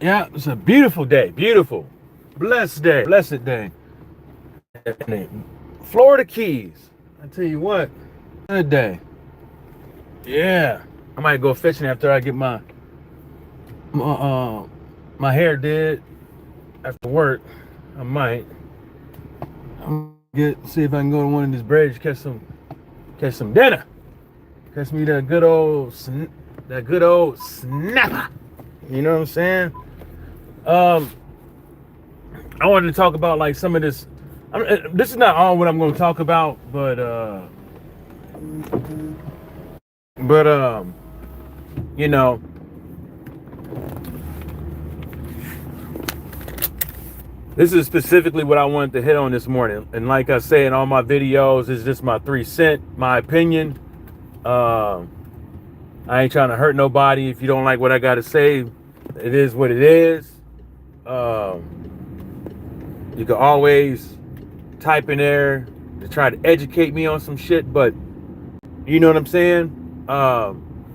Yeah, it's a beautiful day. Beautiful. Blessed day. Blessed day. And the Florida Keys. I tell you what, good day. Yeah. I might go fishing after I get my, my hair did after work. I might. I'm gonna see if I can go to one of these bridges, catch some dinner. Catch me that good old snapper. You know what I'm saying? Um, I wanted to talk about like some of this. This is not all what I'm going to talk about, but you know, this is specifically what I wanted to hit on this morning. And like I say in all my videos, it's just my 3 cents, my opinion. Um, I ain't trying to hurt nobody. If you don't like what I got to say, it is what it is. You can always type in there to try to educate me on some shit, but you know what I'm saying?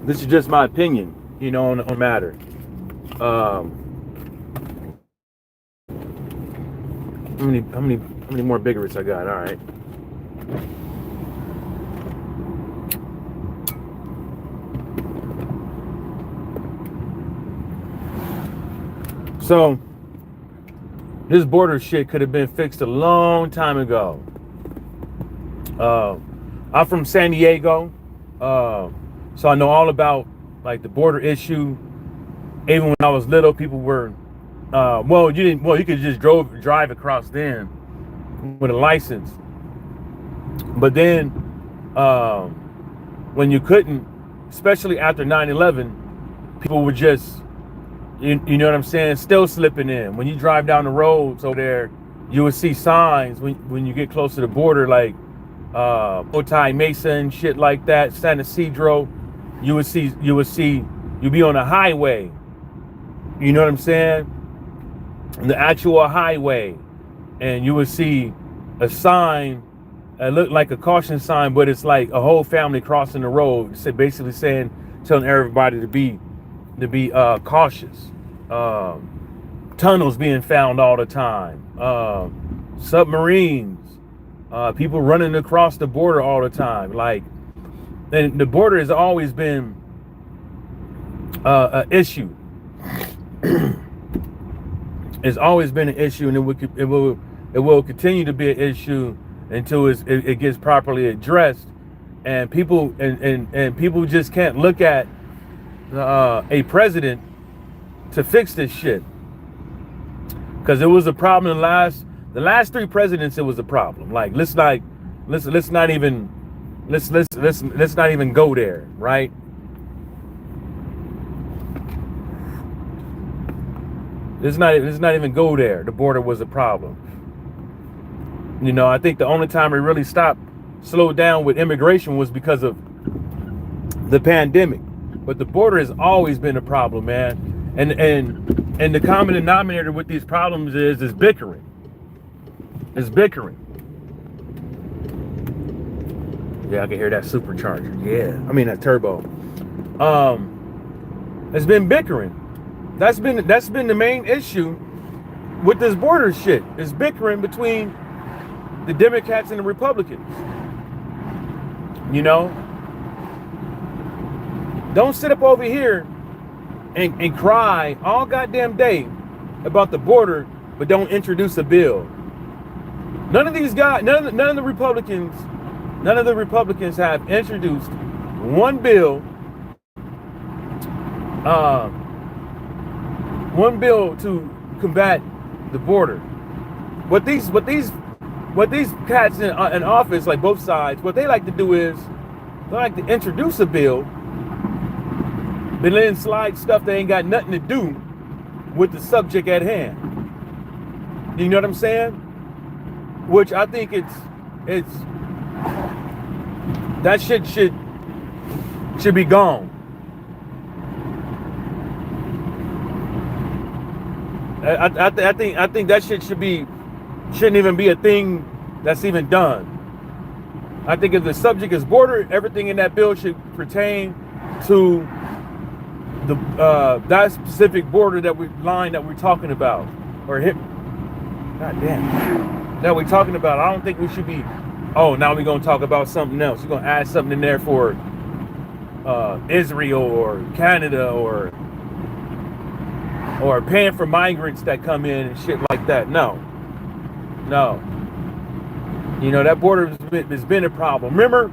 This is just my opinion, on matter. How many more bigots I got? All right. So this border shit could have been fixed a long time ago. I'm from San Diego, so I know all about like the border issue. Even when I was little, people were, well, you didn't, well, you could just drive across then with a license. But then, when you couldn't, especially after 9/11, people were just, you know what I'm saying, still slipping in. When you drive down the roads over there, you would see signs when you get close to the border, like Otay Mesa and shit like that, San Isidro. You'd be on a highway. You know what I'm saying? The actual highway, and you would see a sign. It looked like a caution sign, but it's like a whole family crossing the road, basically telling everybody to be cautious. Tunnels being found all the time. Submarines. People running across the border all the time. Like, and the border has always been an issue. It's always been an issue, and it will continue to be an issue until it gets properly addressed. And people just can't look at a president to fix this shit, because it was a problem the last 3 presidents. It was a problem. Like, let's not even go there, right? Let's not even go there. The border was a problem. I think the only time it really slowed down with immigration was because of the pandemic. But the border has always been a problem, man. And the common denominator with these problems is bickering. It's bickering. Yeah, I can hear that supercharger. Yeah, I mean that turbo. It's been bickering. That's been the main issue with this border shit. Is bickering between the Democrats and the Republicans. Don't sit up over here and cry all goddamn day about the border, but don't introduce a bill. None of these guys, none of the Republicans have introduced one bill, to combat the border. What these cats in office, like both sides, what they like to do is they like to introduce a bill, but then slide stuff that ain't got nothing to do with the subject at hand. You know what I'm saying? Which I think it's that shit should be gone. I think that shit shouldn't even be a thing that's even done. I think if the subject is border, everything in that bill should pertain to the that specific border line that we're talking about, or hit. God damn. That we're talking about. I don't think we should be. Oh, now we're gonna talk about something else. You're gonna add something in there for Israel or Canada or paying for migrants that come in and shit like that. No. You know, that border has been a problem. Remember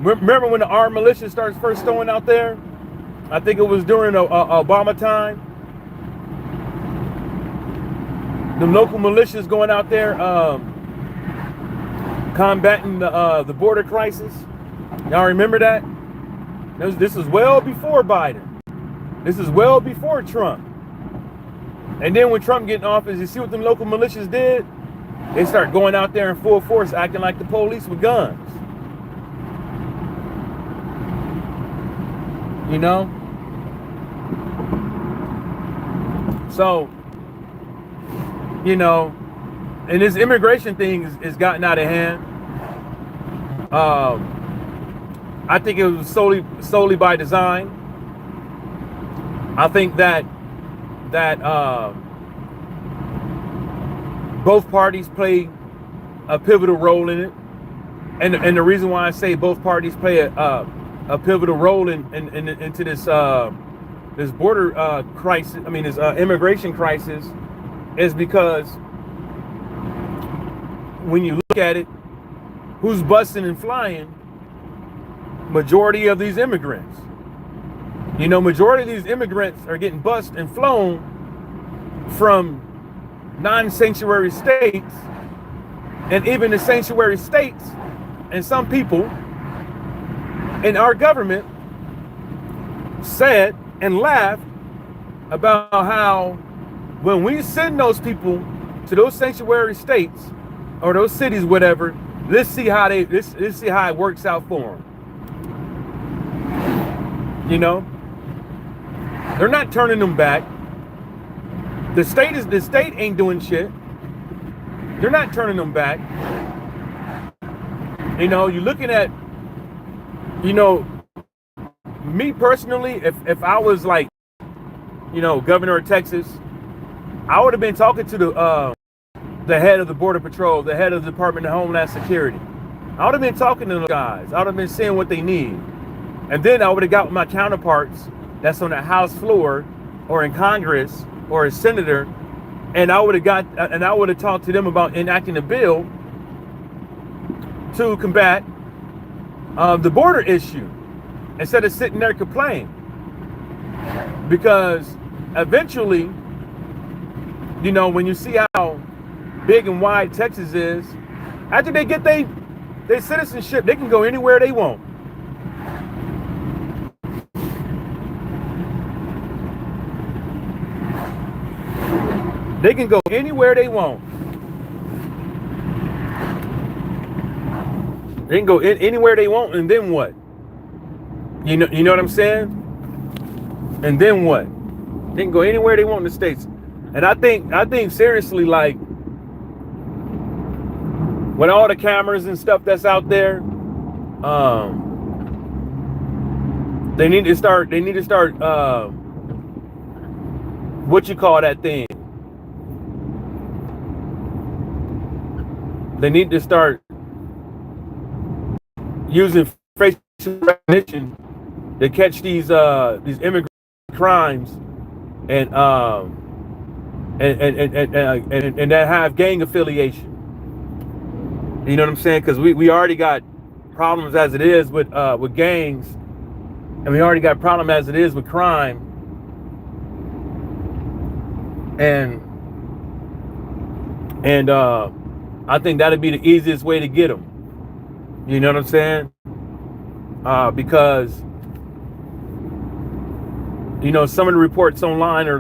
when the armed militia starts first throwing out there? I think it was during Obama time. The local militias going out there combating the border crisis. Y'all remember that? This is well before Biden. This is well before Trump. And then when Trump get in office, you see what them local militias did? They start going out there in full force, acting like the police with guns. You know? So, you know, and this immigration thing is gotten out of hand. I think it was solely by design. I think that both parties play a pivotal role in it, and the reason why I say both parties play a pivotal role into this this border crisis. I mean, this immigration crisis, is because when you look at it, who's busting and flying? Majority of these immigrants. You know, majority of these immigrants are getting bused and flown from non-sanctuary states, and even the sanctuary states, and some people in our government said and laughed about how when we send those people to those sanctuary states or those cities, whatever, let's see how it works out for them. You know, they're not turning them back. The state ain't doing shit. They're not turning them back. You know, you're looking at, you know, me personally, if I was like, you know, governor of Texas, I would have been talking to the head of the Border Patrol, the head of the Department of Homeland Security. I would have been talking to those guys. I would have been seeing what they need. And then I would have got with my counterparts that's on the House floor or in Congress or a senator, and I would have talked to them about enacting a bill to combat the border issue instead of sitting there complaining. Because eventually, you know, when you see how big and wide Texas is, after they get their citizenship, they can go anywhere they want. They can go anywhere they want. They can go anywhere they want, and then what? You know what I'm saying? And then what? They can go anywhere they want in the States. And I think seriously, like, with all the cameras and stuff that's out there, they need to start what you call that thing? They need to start using facial recognition to catch these immigrant crimes and that have gang affiliation. You know what I'm saying? Because we already got problems as it is with gangs, and we already got problem as it is with crime. And I think that'd be the easiest way to get them. You know what I'm saying? Because you know, some of the reports online are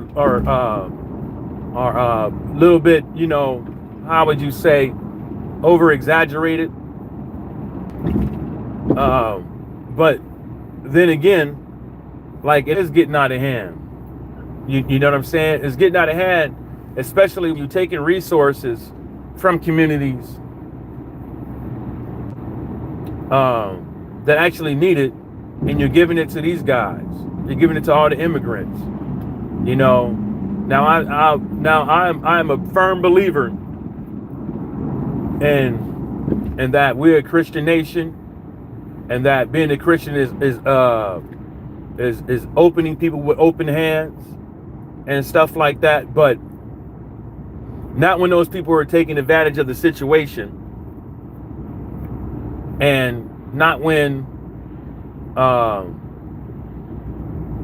a little bit, you know, how would you say, over exaggerated. But then again, like, it is getting out of hand. You know what I'm saying? It's getting out of hand, especially when you're taking resources from communities that actually need it, and you're giving it to these guys. They're giving it to all the immigrants. You know, now I'm a firm believer in that we're a Christian nation, and that being a Christian is opening people with open hands and stuff like that, but not when those people are taking advantage of the situation, and not when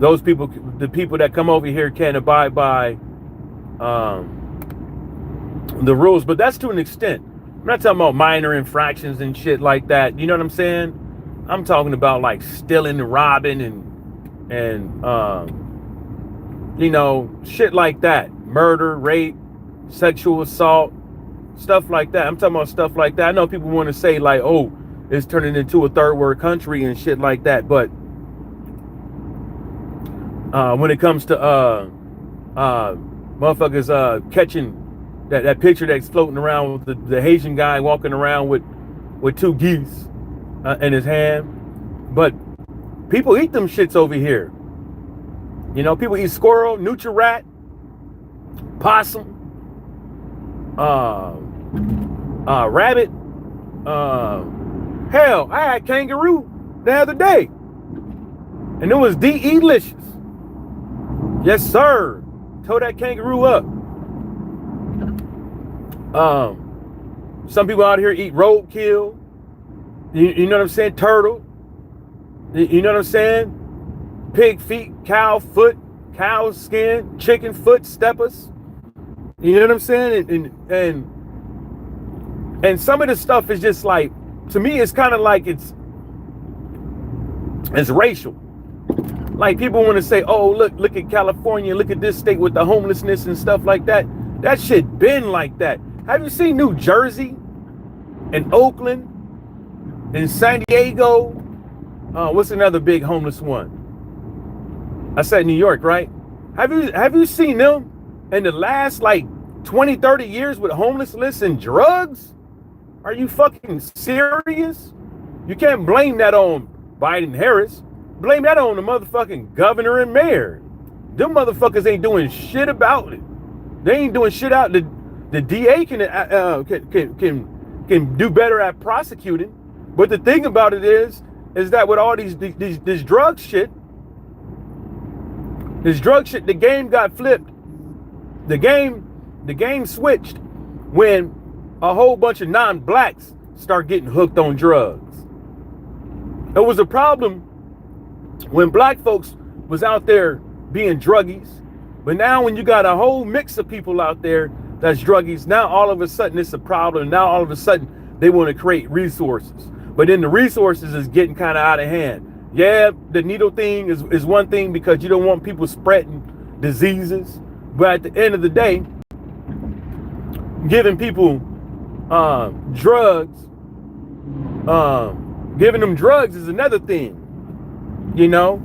those people, the people that come over here, can't abide by the rules. But that's to an extent. I'm not talking about minor infractions and shit like that. You know what I'm saying? I'm talking about like stealing and robbing and you know, shit like that. Murder, rape, sexual assault, stuff like that. I'm talking about stuff like that. I know people want to say like, oh, it's turning into a third world country and shit like that, but when it comes to motherfuckers catching that picture that's floating around with the Haitian guy walking around with two geese in his hand, but people eat them shits over here. You know, people eat squirrel, nutria rat, possum, rabbit. Hell, I had kangaroo the other day, and it was delicious. Yes, sir. Tow that kangaroo up. Some people out here eat roadkill. You know what I'm saying? Turtle. You know what I'm saying? Pig feet, cow foot, cow skin, chicken foot, steppers. You know what I'm saying? And some of this stuff is just like, to me, it's kind of like it's racial. Like people want to say, oh, look at California, look at this state with the homelessness and stuff like that. That shit been like that. Have you seen New Jersey and Oakland and San Diego? What's another big homeless one? I said New York, right? Have you seen them in the last like 20, 30 years with homelessness and drugs? Are you fucking serious? You can't blame that on Biden Harris. Blame that on the motherfucking governor and mayor. Them motherfuckers ain't doing shit about it. They ain't doing shit out. The DA can do better at prosecuting. But the thing about it is that with all this drug shit, the game got flipped. The game switched when a whole bunch of non-blacks start getting hooked on drugs. It was a problem when black folks was out there being druggies, but now when you got a whole mix of people out there that's druggies, now all of a sudden it's a problem. Now all of a sudden they want to create resources, but then the resources is getting kind of out of hand. Yeah, the needle thing is one thing because you don't want people spreading diseases, but at the end of the day, giving people drugs, giving them drugs is another thing. You know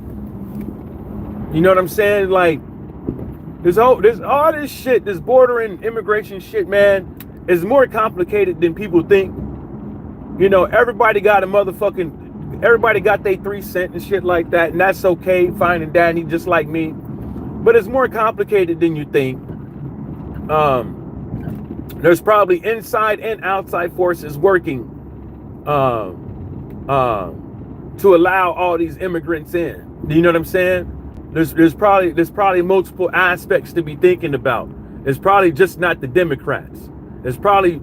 what I'm saying? Like there's all this shit, this border and immigration shit, man, is more complicated than people think. You know, everybody got their 3 cents and shit like that, and that's okay, fine and dandy, just like me. But it's more complicated than you think. There's probably inside and outside forces working to allow all these immigrants in. You know what I'm saying? There's probably multiple aspects to be thinking about. It's probably just not the Democrats. It's probably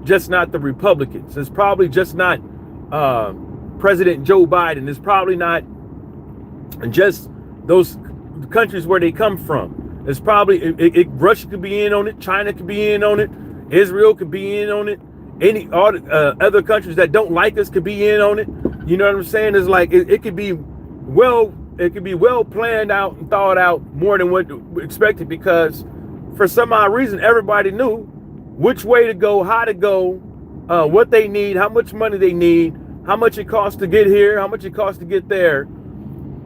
just not the Republicans. It's probably just not President Joe Biden. It's probably not just those countries where they come from. It's probably Russia could be in on it, China could be in on it, Israel could be in on it, all the other countries that don't like us could be in on it. You know what I'm saying? It's like it could be well planned out and thought out more than what expected, because for some odd reason everybody knew which way to go, how to go, what they need, how much money they need, how much it costs to get here, how much it costs to get there.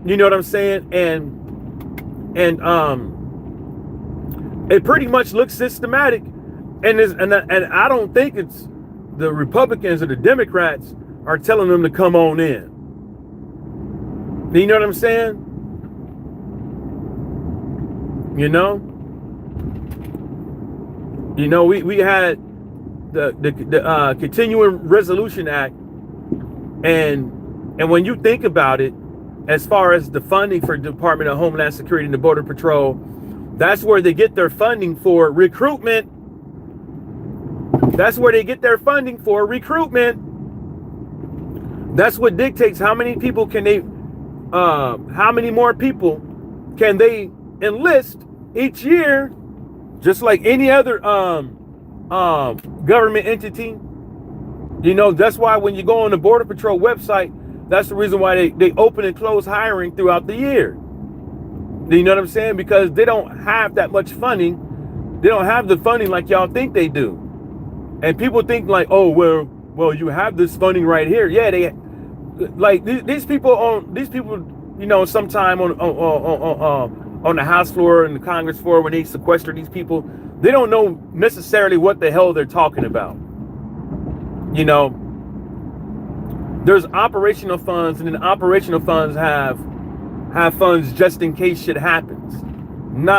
You know what I'm saying? And it pretty much looks systematic, and I don't think it's the Republicans or the Democrats are telling them to come on in. You know what I'm saying? You know, we had the Continuing Resolution Act, and when you think about it, as far as the funding for Department of Homeland Security and the Border Patrol, that's where they get their funding for recruitment. That's where they get their funding for recruitment. That's what dictates how many people can they, how many more people can they enlist each year, just like any other government entity. That's why when you go on the Border Patrol website, that's the reason why they open and close hiring throughout the year. You know what I'm saying? Because they don't have that much funding. They don't have the funding like y'all think they do. And people think like, oh, well, you have this funding right here. Yeah, they like these people, sometime on the House floor and the Congress floor, when they sequester these people, they don't know necessarily what the hell they're talking about. There's operational funds, and then operational funds have funds just in case shit happens.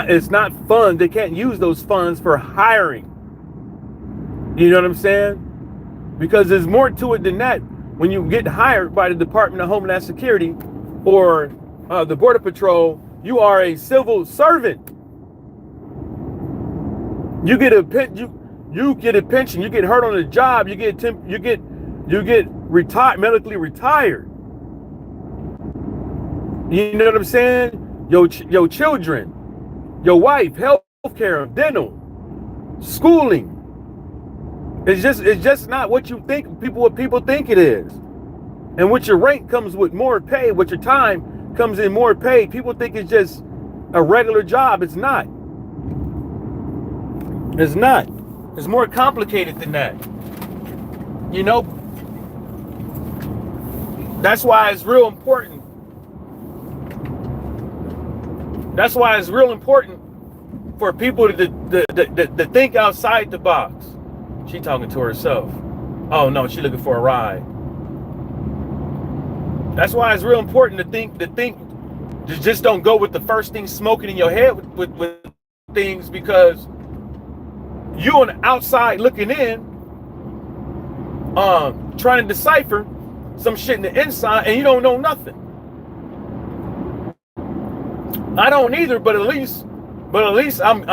It's not fun. They can't use those funds for hiring. You know what I'm saying? Because there's more to it than that. When you get hired by the Department of Homeland Security or the Border Patrol, you are a civil servant. You get a pension. You get hurt on the job. You get medically retired. You know what I'm saying? Your children, your wife, health care, dental, schooling. It's just not what you think. What people think it is. And with your rank comes with more pay. With your time comes in more pay. People think it's just a regular job. It's not. It's not. It's more complicated than that. That's why it's real important. That's why it's real important for people to think outside the box. She talking to herself. Oh no, she looking for a ride. That's why it's real important to think. Just don't go with the first thing smoking in your head with things, because you on the outside looking in, trying to decipher some shit in the inside, and you don't know nothing. I don't either, but at least I'm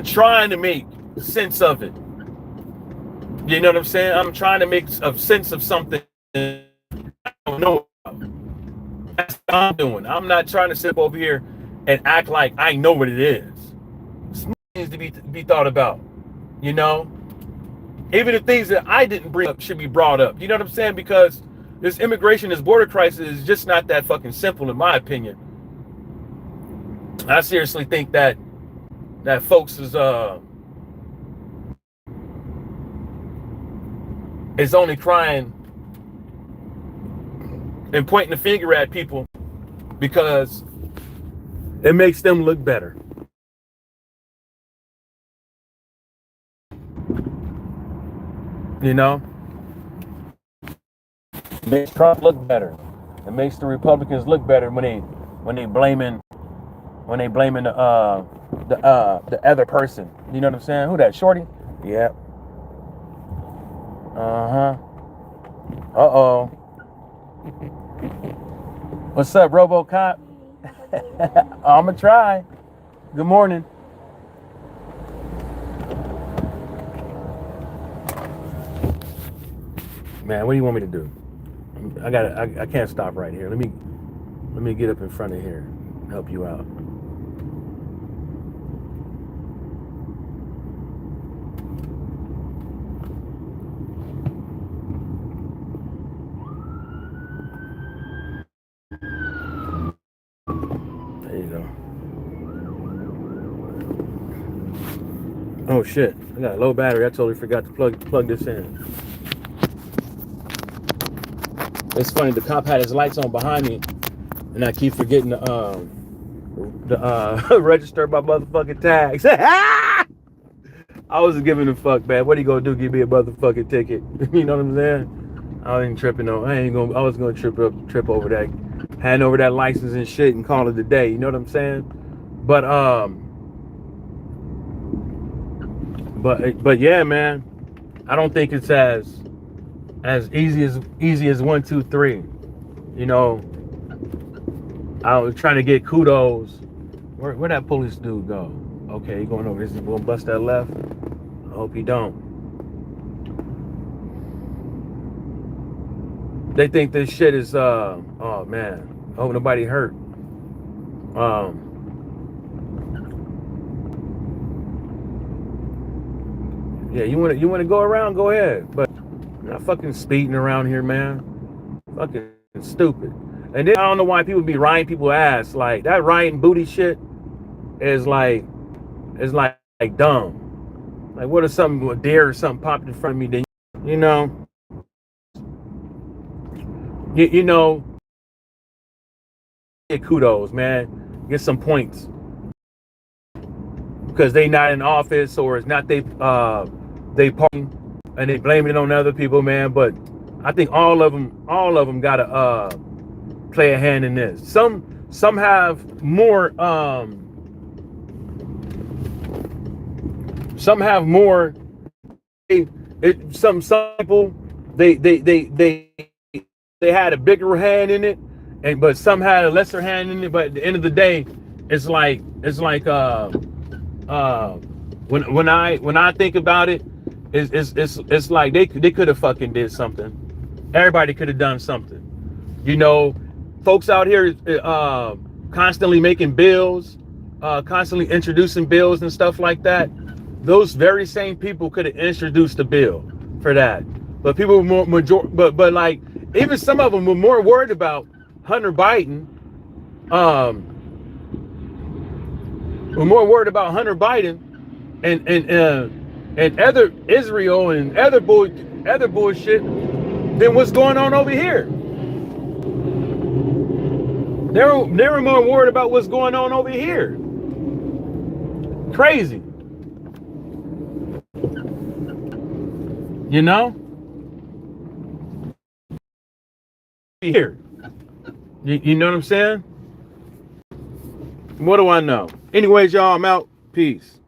trying to make sense of it. You know what I'm saying? I'm trying to make a sense of something I don't know about. That's what I'm doing. I'm not trying to sit over here and act like I know what it is. This needs to be thought about. Even the things that I didn't bring up should be brought up. You know what I'm saying? Because this immigration, this border crisis is just not that fucking simple, in my opinion. I seriously think that folks is only crying and pointing the finger at people because it makes them look better. It makes Trump look better. It makes the Republicans look better when they blaming the other person. You know what I'm saying? Who that? Shorty? Yeah. Uh-oh. What's up, RoboCop? I'ma try. Good morning. Man, what do you want me to do? I can't stop right here. Let me get up in front of here and help you out. There you go. Oh shit, I got a low battery. I totally forgot to plug this in. It's funny, the cop had his lights on behind me, and I keep forgetting to register my motherfucking tags. I wasn't giving a fuck, man. What are you gonna do? Give me a motherfucking ticket? You know what I'm saying? I ain't tripping on. I was gonna trip over hand over that license and shit and call it a day. You know what I'm saying? But but yeah, man, I don't think it's as easy as 1, 2, 3. You know, I was trying to get kudos. Where that police dude go? Okay, he going over. Is he gonna bust that left? I hope he don't. They think this shit is oh man. I hope nobody hurt. Yeah, you wanna go around, go ahead. But you're not fucking speeding around here, man. Fucking stupid. And then I don't know why people be riding people's ass. Like that riding booty shit is like dumb. Like what if something, a deer or something popped in front of me, then you know get kudos, man. Get some points. Because they not in office or it's not they party and they blame it on other people, man. But I think all of them gotta play a hand in this. Some have more some people they had a bigger hand in it, but some had a lesser hand in it. But at the end of the day, it's like when I think about it, it's like they could have fucking did something. Everybody could have done something. You know, folks out here constantly making bills, constantly introducing bills and stuff like that. Those very same people could have introduced a bill for that. But people were but like even some of them were more worried about Hunter Biden. Were more worried about Hunter Biden and other Israel and other bullshit than what's going on over here. They were more worried about what's going on over here. Crazy. You know? Here. You know what I'm saying? What do I know? Anyways, y'all, I'm out. Peace.